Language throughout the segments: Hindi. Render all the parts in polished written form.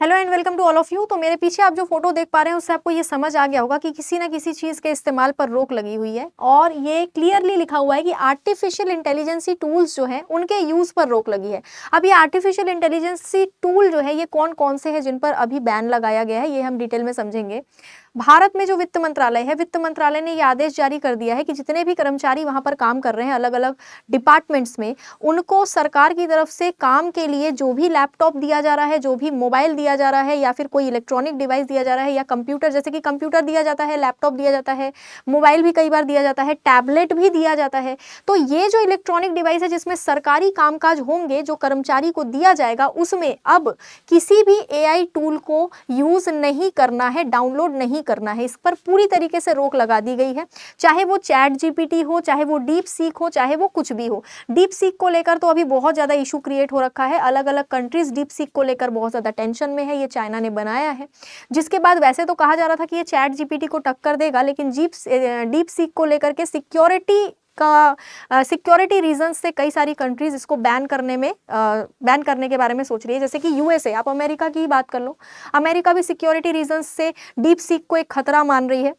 Hello and welcome to all of you. तो मेरे पीछे आप जो फोटो देख पा रहे हैं उससे आपको ये समझ आ गया होगा कि किसी ना किसी चीज़ के इस्तेमाल पर रोक लगी हुई है और ये क्लियरली लिखा हुआ है कि आर्टिफिशियल इंटेलिजेंसी टूल्स जो हैं उनके यूज़ पर रोक लगी है। अब ये आर्टिफिशियल इंटेलिजेंसी टूल जो है ये कौन कौन से हैं जिन पर अभी बैन लगाया गया है, ये हम डिटेल में समझेंगे। भारत में जो वित्त मंत्रालय है, वित्त मंत्रालय ने ये आदेश जारी कर दिया है कि जितने भी कर्मचारी वहाँ पर काम कर रहे हैं अलग अलग डिपार्टमेंट्स में, उनको सरकार की तरफ से काम के लिए जो भी लैपटॉप दिया जा रहा है, जो भी मोबाइल दिया जा रहा है या फिर कोई इलेक्ट्रॉनिक डिवाइस दिया जा रहा है या कंप्यूटर, जैसे कि कंप्यूटर दिया जाता है, लैपटॉप दिया जाता है, मोबाइल भी कई बार दिया जाता है, टैबलेट भी दिया जाता है। तो ये जो इलेक्ट्रॉनिक डिवाइस है जिसमें सरकारी कामकाज होंगे, जो कर्मचारी को दिया जाएगा, उसमें अब किसी भी एआई टूल को यूज नहीं करना है, डाउनलोड नहीं करना है। इस पर पूरी तरीके से रोक लगा दी गई है, चाहे वो चैट जीपीटी हो, चाहे वो डीप सीक हो, चाहे वो कुछ भी हो। डीप सीक को लेकर तो अभी बहुत ज्यादा इशू क्रिएट हो रखा है, अलग अलग कंट्रीज डीप सीक को लेकर बहुत ज्यादा टेंशन में है। ये चाइना ने बनाया है, जिसके बाद वैसे तो कहा जा रहा था कि ये चैट जीपीटी को टक्कर देगा, लेकिन डीप सीक को लेकर के सिक्योरिटी रीजन से कई सारी कंट्रीज इसको बैन करने के बारे में सोच रही है। जैसे कि यूएसए, आप अमेरिका की ही बात कर लो, अमेरिका भी सिक्योरिटी रीजन से डीप सीक को एक खतरा मान रही है।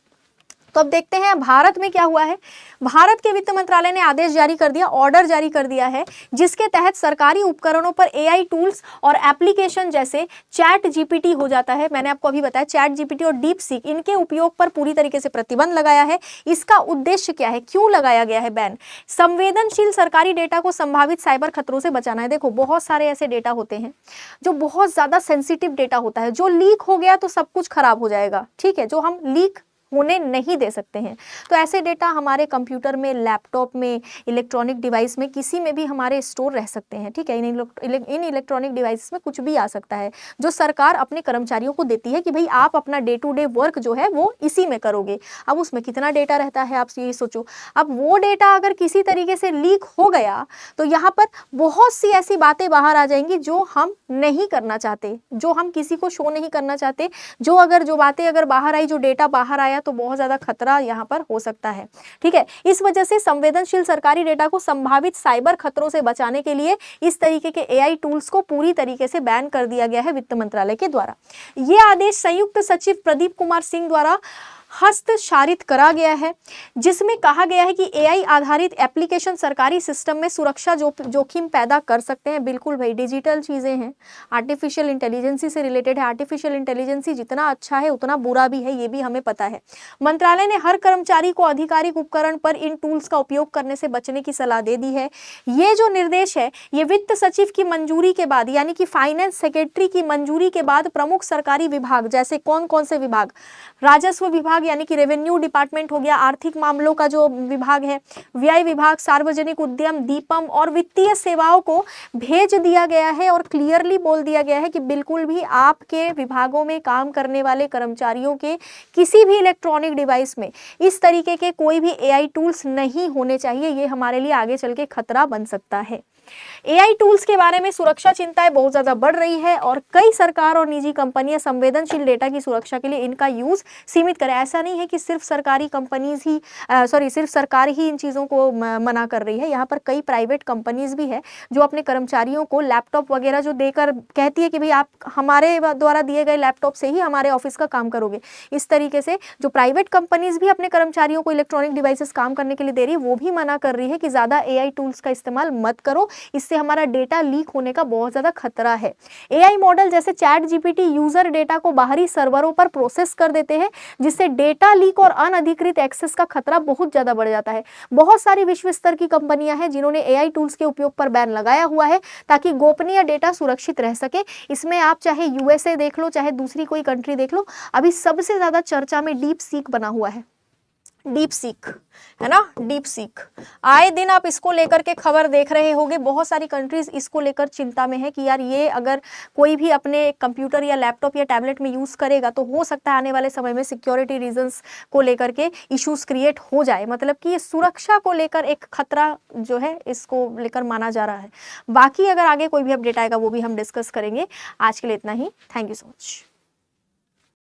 तो अब देखते हैं भारत में क्या हुआ है। भारत के वित्त मंत्रालय ने आदेश जारी कर दिया, ऑर्डर जारी कर दिया है, जिसके तहत सरकारी उपकरणों पर एआई टूल्स और एप्लीकेशन जैसे चैट जीपीटी हो जाता है, मैंने आपको अभी बताया चैट जीपीटी और डीप सीक, इनके उपयोग पर पूरी तरीके से प्रतिबंध लगाया है। इसका उद्देश्य क्या है, क्यों लगाया गया है बैन? संवेदनशील सरकारी डेटा को संभावित साइबर खतरों से बचाना है। देखो, बहुत सारे ऐसे डेटा होते हैं जो बहुत ज्यादा सेंसिटिव डेटा होता है, जो लीक हो गया तो सब कुछ खराब हो जाएगा, ठीक है, जो हम लीक होने नहीं दे सकते हैं। तो ऐसे डेटा हमारे कंप्यूटर में, लैपटॉप में, इलेक्ट्रॉनिक डिवाइस में, किसी में भी हमारे स्टोर रह सकते हैं, ठीक है। इन इलेक्ट्रॉनिक डिवाइस में कुछ भी आ सकता है, जो सरकार अपने कर्मचारियों को देती है कि भाई आप अपना डे टू डे वर्क जो है वो इसी में करोगे। अब उसमें कितना डेटा रहता है, आप यही सोचो। अब वो डेटा अगर किसी तरीके से लीक हो गया तो यहाँ पर बहुत सी ऐसी बातें बाहर आ जाएंगी जो हम नहीं करना चाहते, जो हम किसी को शो नहीं करना चाहते। जो बातें अगर बाहर आई, जो डेटा बाहर आया, तो बहुत ज्यादा खतरा यहाँ पर हो सकता है, ठीक है। इस वजह से संवेदनशील सरकारी डेटा को संभावित साइबर खतरों से बचाने के लिए इस तरीके के एआई टूल्स को पूरी तरीके से बैन कर दिया गया है वित्त मंत्रालय के द्वारा। यह आदेश संयुक्त सचिव प्रदीप कुमार सिंह द्वारा हस्ताक्षरित करा गया है, जिसमें कहा गया है कि एआई आधारित एप्लीकेशन सरकारी सिस्टम में सुरक्षा जोखिम पैदा कर सकते हैं। बिल्कुल भाई, डिजिटल चीजें हैं, आर्टिफिशियल इंटेलिजेंसी से रिलेटेड है। आर्टिफिशियल इंटेलिजेंसी जितना अच्छा है उतना बुरा भी है, ये भी हमें पता है। मंत्रालय ने हर कर्मचारी को आधिकारिक उपकरण पर इन टूल्स का उपयोग करने से बचने की सलाह दे दी है। ये जो निर्देश है ये वित्त सचिव की मंजूरी के बाद, यानी कि फाइनेंस सेक्रेटरी की मंजूरी के बाद प्रमुख सरकारी विभाग, जैसे कौन कौन से विभाग, राजस्व विभाग यानी कि रेवेन्यू डिपार्टमेंट हो गया, आर्थिक मामलों का जो विभाग है, व्यय विभाग, सार्वजनिक उद्यम, दीपम और वित्तीय सेवाओं को भेज दिया गया है और क्लियरली बोल दिया गया है कि बिल्कुल भी आपके विभागों में काम करने वाले कर्मचारियों के किसी भी इलेक्ट्रॉनिक डिवाइस में इस तरीके के कोई भी एआई टूल्स नहीं होने चाहिए। ये हमारे लिए आगे चल के खतरा बन सकता है। एआई टूल्स के बारे में सुरक्षा चिंताएं बहुत ज्यादा बढ़ रही है और कई सरकार और निजी कंपनियां संवेदनशील डेटा की सुरक्षा के लिए इनका यूज सीमित करें। ऐसा नहीं है कि सिर्फ सरकारी कंपनीज ही सिर्फ सरकार ही इन चीजों को मना कर रही है। यहाँ पर कई प्राइवेट कंपनीज भी है जो अपने कर्मचारियों को लैपटॉप वगैरह जो देकर कहती है कि भाई आप हमारे द्वारा दिए गए लैपटॉप से ही हमारे ऑफिस का काम करोगे। इस तरीके से जो प्राइवेट कंपनीज भी अपने कर्मचारियों को इलेक्ट्रॉनिक डिवाइसेस काम करने के लिए दे रही है, वो भी मना कर रही है कि ज्यादा एआई टूल्स का इस्तेमाल मत करो, इससे हमारा डेटा लीक होने का बहुत ज्यादा खतरा है। एआई मॉडल जैसे चैट जीपीटी यूजर डेटा को बाहरी सर्वरों पर प्रोसेस कर देते हैं, जिससे डेटा लीक और अनधिकृत एक्सेस का खतरा बहुत ज्यादा बढ़ जाता है। बहुत सारी विश्व स्तर की कंपनियां हैं जिन्होंने एआई टूल्स के उपयोग पर बैन लगाया हुआ है ताकि गोपनीय डेटा सुरक्षित रह सके। इसमें आप चाहे यूएसए देख लो, चाहे दूसरी कोई कंट्री देख लो, अभी सबसे ज्यादा चर्चा में डीप सीक बना हुआ है। डीप सीक है ना, डीप सीक आए दिन आप इसको लेकर के खबर देख रहे होंगे। बहुत सारी कंट्रीज इसको लेकर चिंता में है कि यार ये अगर कोई भी अपने कंप्यूटर या लैपटॉप या टैबलेट में यूज करेगा तो हो सकता है आने वाले समय में सिक्योरिटी रीजंस को लेकर के इश्यूज क्रिएट हो जाए। मतलब कि ये सुरक्षा को लेकर एक खतरा जो है इसको लेकर माना जा रहा है। बाकी अगर आगे कोई भी अपडेट आएगा वो भी हम डिस्कस करेंगे। आज के लिए इतना ही। Thank you so much.